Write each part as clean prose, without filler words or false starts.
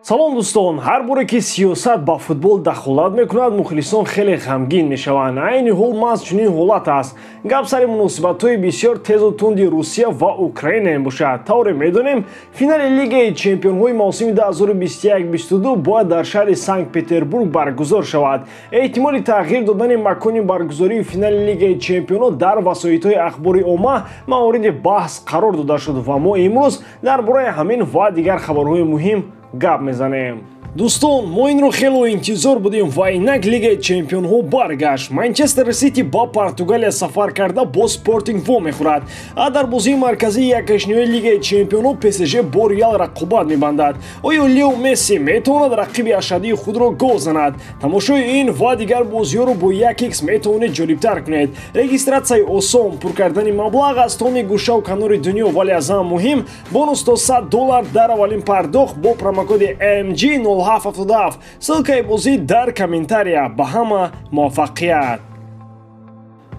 салом дӯстон, ҳар боре ки сиёсат ба футбол дахолат мекунад, мухлисон хеле ғамгин мешаванд. Айни ҳол маҳз чунин ҳолат аст. Гап сари муносибатҳои бисёр тезу тунди Русия ва Украина мебошад. Тавре медонем, финали Лигаи чемпионҳои мавсими 2021-22 бояд дар шаҳри Санкт-Петербург баргузор шавад. Эҳтимоли тағйир додани макони баргузории финали Лигаи чемпионҳо дар васоитҳои ахбори омма мавриди баҳс қарор дода шуд ва мо имрӯз дар бораи ҳамин ва дигар хабарҳои муҳим гап мезанем. Дӯстон, мо инро хело интизор будем ва инак Лигаи чемпионҳо баргашт. Манчестер Сити ба Португалия сафар карда бо Спортинг во мехӯрад. А дар бозии марказии яккашниҳои Лигаи чемпионҳо ПСЖ бо Реал рақобат мебандад. Оё Лео Месси метавонад рақиби ашадии худро гол занад? Тамошои ин ва дигар бозиҳоро бо 1x метавонед ҷолибтар кунед. Регистратсияи осон, пур кардани маблағ аз томи гӯшаву канори дунё, вале аз ҳама муҳим, бонус то $100 дар аввалин пардохт бо промокоди AMG 0777. Ссылкаи бозӣ дар комментария. Ба ҳама муваффақият.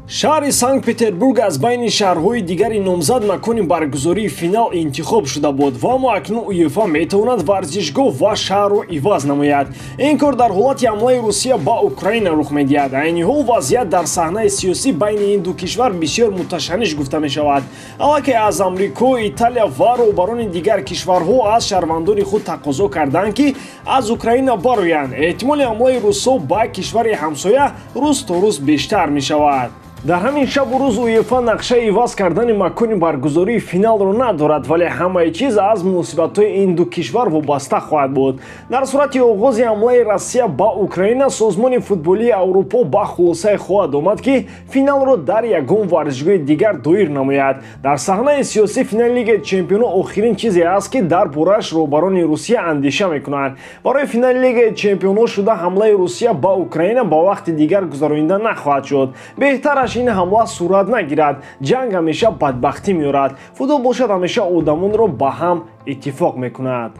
шаҳри Санкт-Петербург аз байни шаҳрҳои дигари номзад макони баргузории финал интихоб шуда буд ва аммо акнун УЕФА метавонад варзишгоҳ ва шаҳрро иваз намояд. Ин кор дар ҳолати ҳамлаи Русия ба Украина рух медиҳад. Айни ҳол вазъият дар саҳнаи сиёсӣ байни ин ду кишвар бисёр муташанниш гуфта мешавад. Аллакай аз Амрико, Италия ва роҳбарони дигар кишварҳо аз шаҳрвандони худ тақозо карданд ки аз Украина бароянд. Эҳтимоли ҳамлаи русҳо ба кишвари ҳамсоя рӯз то рӯз бештар мешавад. дар ҳамин шабу рӯз УЕФА нақшаи иваз кардани макони баргузории финалро надорад, вале ҳамаи чиз аз муносибатҳои ин ду кишвар вобаста хоҳад буд. Дар сурати оғози ҳамлаи Россия ба Украина, созмони футболии Аврупо ба хулосае хоҳад омад ки финалро дар ягон варзишгоҳи дигар доир намояд. Дар саҳнаи сиёсӣ финали Лигаи чемпионҳо охирин чизе аст ки дар бораш роҳбарони Русия андеша мекунанд. Барои финали Лигаи чемпионҳо шуда ҳамлаи Русия ба Украина ба вақти дигар гузаронида нахоҳад шуд. Беҳтараш ин ҳамла сурат нагирад. Ҷанг ҳамеша бадбахтӣ меорад. Футбол бошад ҳамеша одамонро ба ҳам иттифоқ мекунад.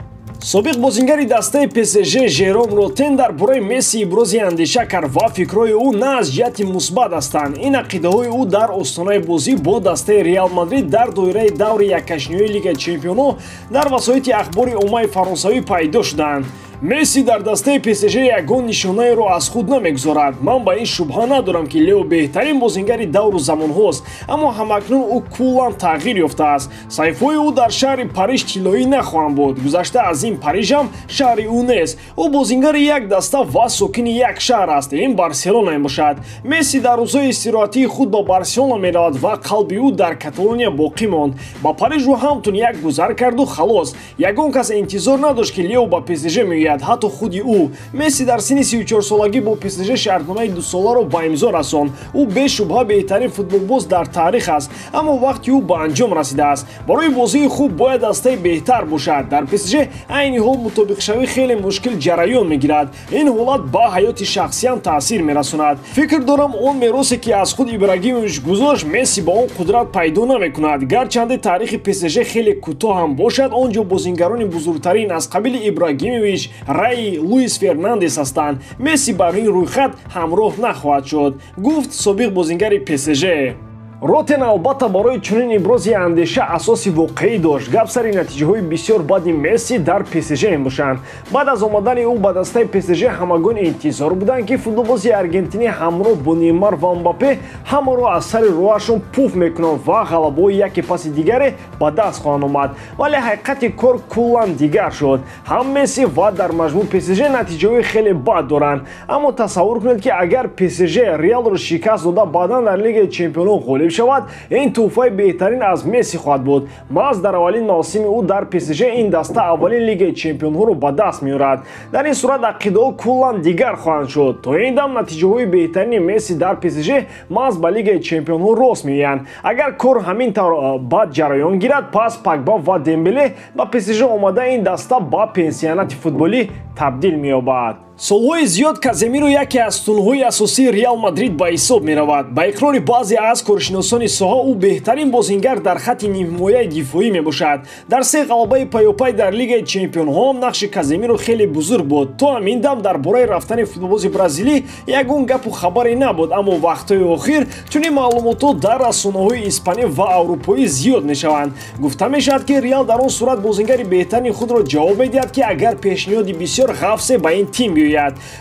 собиқ бозингари дастаи ПСЖ Жером Ротен дар бораи Месси ибрози андеша кард ва фикрҳои ӯ на аз ҷиҳати мусбат ҳастанд. Ин ақидаҳои ӯ дар остонаи бозӣ бо дастаи Реал Мадрид дар доираи даври яккашниҳои Лигаи чемпионҳо дар васоити ахбори оммаи фаронсавӣ пайдо шуданд. Месси дар дастаи ПСЖ ягон нишонаеро аз худ намегузорад. Ман ба ин шубҳа надорам ки Лео беҳтарин бозингари давру замонҳост, аммо ҳамакнун ӯ куллан тағйир ёфтааст. сайфҳои ӯ дар шаҳри Париж тиллоӣ нахоҳанд буд. Гузашта аз ин Парижам шаҳри ӯ нест. Ӯ бозингари як даста ва сокини як шаҳр аст. Ин Барселона мебошад. Месси дар рӯзҳои истироҳатии худ ба Барселона меравад ва қалби ӯ дар Каталония боқӣ монд. Ба Париж ӯ ҳамтун як гузар карду халос. Ягон кас интизор надошт ки Лео ба ПСЖ меояд. ҳатто худи ӯ. Месси дар синни 34 солагӣ бо ПСЖ шартномаи 2 соларо ба имзо расон. Ӯ бешубҳа беҳтарин футболбоз дар таърих аст, аммо вақти ӯ ба анҷом расидааст. Барои бозии хуб бояд дастаи беҳтар бошад. Дар ПСЖ айни ҳол мутобиқшавӣ хеле мушкил ҷараён мегирад. Ин ҳолат ба ҳаёти шахсиям таъсир мерасонад. Фикр дорам он меросе ки аз худ Ибрагимович гузошт, Месси ба он қудрат пайдо намекунад. Гарчанде таърихи ПСЖ хеле кӯтоҳ ҳам бошад, он ҷо бозингарони бузургтарин аз қабили Ибрагимович, Раи, Луис Фернандес ҳастанд. Месси бар ин рӯйхат ҳамроҳ нахоҳад шуд, гуфт собиқ бозингари ПСЖ. Ротен албатта барои чунин ибрози андеша асоси воқеӣ дошт. Гап сари натиҷаҳои бисёр бади Месси дар ПСЖ мебошанд. Баъд аз омадани ӯ ба дастаи ПСЖ ҳамагон интизор буданд ки футболбози аргентинӣ ҳамроҳ бо Неймар ва Мбаппе ҳамаро аз сари роҳашон пуф мекунанд ва ғалабаҳои яке паси дигаре ба даст хоҳанд омад. Вале ҳақиқати кор куллан дигар шуд. Ҳам Месси ва дар маҷмӯъ ПСЖ натиҷаҳои хеле бад доранд. Аммо тасаввур кунед ки агар ПСЖ Реалро шикаст дода баъдан дар Лигаи чемпионҳо ғолиб шавад, ин тӯҳфаи беҳтарин аз Месси хоҳад буд. Маҳз дар аввалин мавсими ӯ дар ПСЖ ин даста аввалин Лигаи чемпионҳоро ба даст меорад. Дар ин сурат ақидаҳо куллан дигар хоҳанд шуд. То ин дам натиҷаҳои беҳтарини Месси дар ПСЖ маҳз ба Лигаи чемпионҳо рост меоянд. Агар кор ҳамин тавр бад ҷараён гирад, пас Погба ва Дембеле ба ПСЖ омада ин даста ба пенсионати футболӣ табдил меёбад. солҳои зиёд Каземиро яке аз тунҳои асосии Реал Мадрид ба ҳисоб меравад. Ба иқрори баъзе аз коршиносони соҳа ӯ беҳтарин бозингар дар хатти нимҳимояи дифоӣ мебошад. Дар се ғалабаи пайёпай дар Лигаи Чемпионҳо нақши Каземиро хеле бузург буд. То ҳамин дам дар бораи рафтани футболбози бразилӣ ягон гапу хабаре набуд, аммо вақтҳои охир чунин маълумотҳо дар расонаҳои испанӣ ва аврупоӣ зиёд мешаванд. Гуфта мешавад, ки Реал дар он сурат бозингари беҳтарини худро ҷавоб медиҳад, ки агар пешниҳоди бисёр ғафсе ба ин тим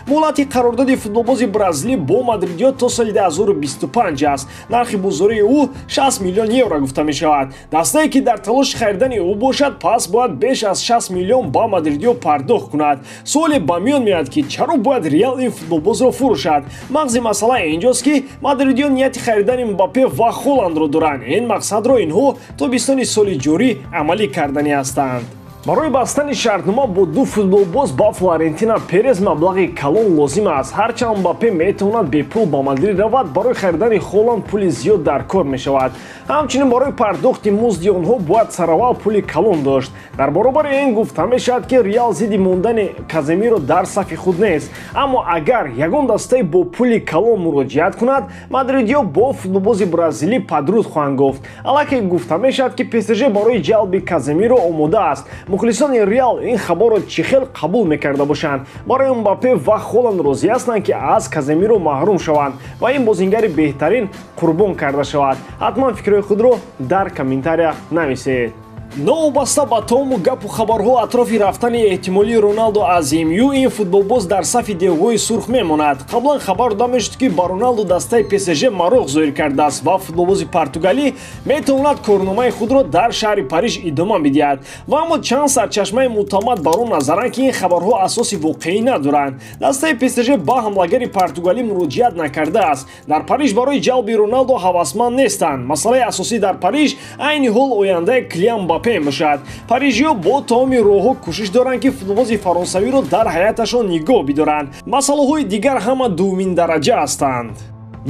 муҳлати қарордоди футболбози бразилӣ бо мадридиёт то соли 2025 аст. Нархи бозории ӯ 60 миллион евро гуфта мешавад. Дастае ки дар талоши харидани ӯ бошад, пас бояд беш аз 60 миллион ба мадридиё пардохт кунад. суоле ба миён меояд, ки чаро бояд Реал ин футболбозро фурӯшад. мағзи масъала инҷост, ки мадридиё нияти харидани Мбаппе ва Холландро доранд. Ин мақсадро инҳо тобистони соли ҷорӣ амалӣ кардани ҳастанд. барои бастани шартнома бо ду футболбоз ба Флорентино Перес маблағи калон лозим аст. ҳарчанд Мбаппе метавонад бепул ба Мадрид равад, барои харидани Холланд пули зиёд дар кор мешавад. ҳамчунин барои пардохти музди онҳо бояд сараввал пули калон дошт. дар баробари ин гуфта мешавад, ки Реал зидди мондани Каземиро дар сафи худ нест. аммо агар ягон дастаи бо пули калон муроҷиат кунад, мадридиё бо футболбози бразилӣ падруд хоҳанд гуфт. аллакай гуфта мешавад, ки ПСЖ барои ҷалби Каземиро омода аст. мухлисони Реал ин хабарро чӣ хел қабул мекарда бошанд. барои Мбаппе ва Холланд розӣ ҳастанд, ки аз Каземиро маҳрум шаванд ва ин бозингари беҳтарин қурбон карда шавад. ҳатман фикрҳои худро дар комментария нависед. новобаста ба тому гапу хабарҳо атрофи рафтани эҳтимолии Роналдо аз МЮ, ин футболбоз дар сафи девгоҳи сурх мемонад. қаблан хабар дода мешуд, ки ба Роналдо дастаи ПСЖ мароғ зоҳир кардааст ва футболбози португалӣ метавонад корномаи худро дар шаҳри Париж идома бидиҳад. ва аммо чанд сарчашмаи мӯътамад бар он назаранд, ки ин хабарҳо асоси воқеӣ надоранд. дастаи ПСЖ ба ҳамлагари португалӣ муроҷиат накардааст. дар Париж барои ҷалби Роналдо ҳавасманд нестанд. масъалаи асосӣ дар Париж айни ҳол ояндаи Килиан Мбаппе мебошад. парижиё бо тамоми роҳҳо кӯшиш доранд, ки футболбози фаронсавиро дар ҳаяташон нигоҳ бидоранд. масъалаҳои дигар ҳама дуввумин дараҷа ҳастанд.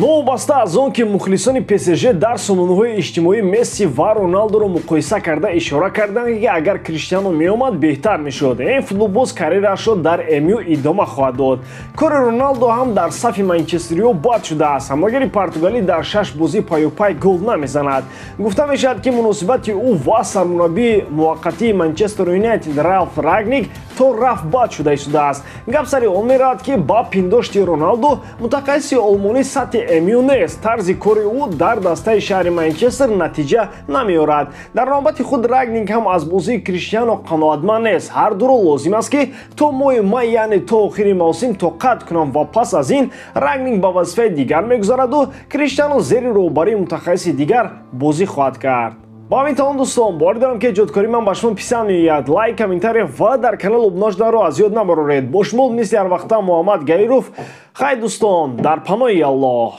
новобаста аз он ки мухлисони ПСЖ дар сомонаҳои иҷтимоӣ Месси ва Роналдоро муқоиса карда ишора карданд, ки агар Криштиано меомад беҳтар мешуд. ин футболбоз карьераашро дар МЮ идома хоҳад дод. кори Роналдо ҳам дар сафи манчестериё бад шудааст. ҳамлагари португалӣ дар 6 бозии пайёпай гол намезанад. гуфта мешавад, ки муносибати ӯ ва сармураббии муваққатии Манчестер Юнайтед Ралф Рагник то рафт бад шуда истодааст. гап сари он меравад, ки ба пиндошти Роналдо мутақассиси олмонӣ сатҳи МЮ нест. тарзи кори ӯ дар дастаи шаҳри Манчестер натиҷа намеорад. дар навбати худ Рагник ҳам аз бозии Криштиано қаноатманд нест. ҳардуро лозим аст, ки то моҳи май, яъне то охири мавсим тоқат кунанд ва пас аз ин Рагник ба вазифаи дигар мегузараду Криштиано зери роҳбарии мутахассиси дигар бозӣ хоҳад кард. ба ҳамин тамом дӯстон, бори дорам, ки ҷодкории ман ба шумо писанд меояд. лайк, комментария ва дар канал обуна шуданро аз ёд набароред. бо шумо мисли ҳар вақта Муҳаммад Гаиров. хай дӯстон, дар паноҳи Аллоҳ.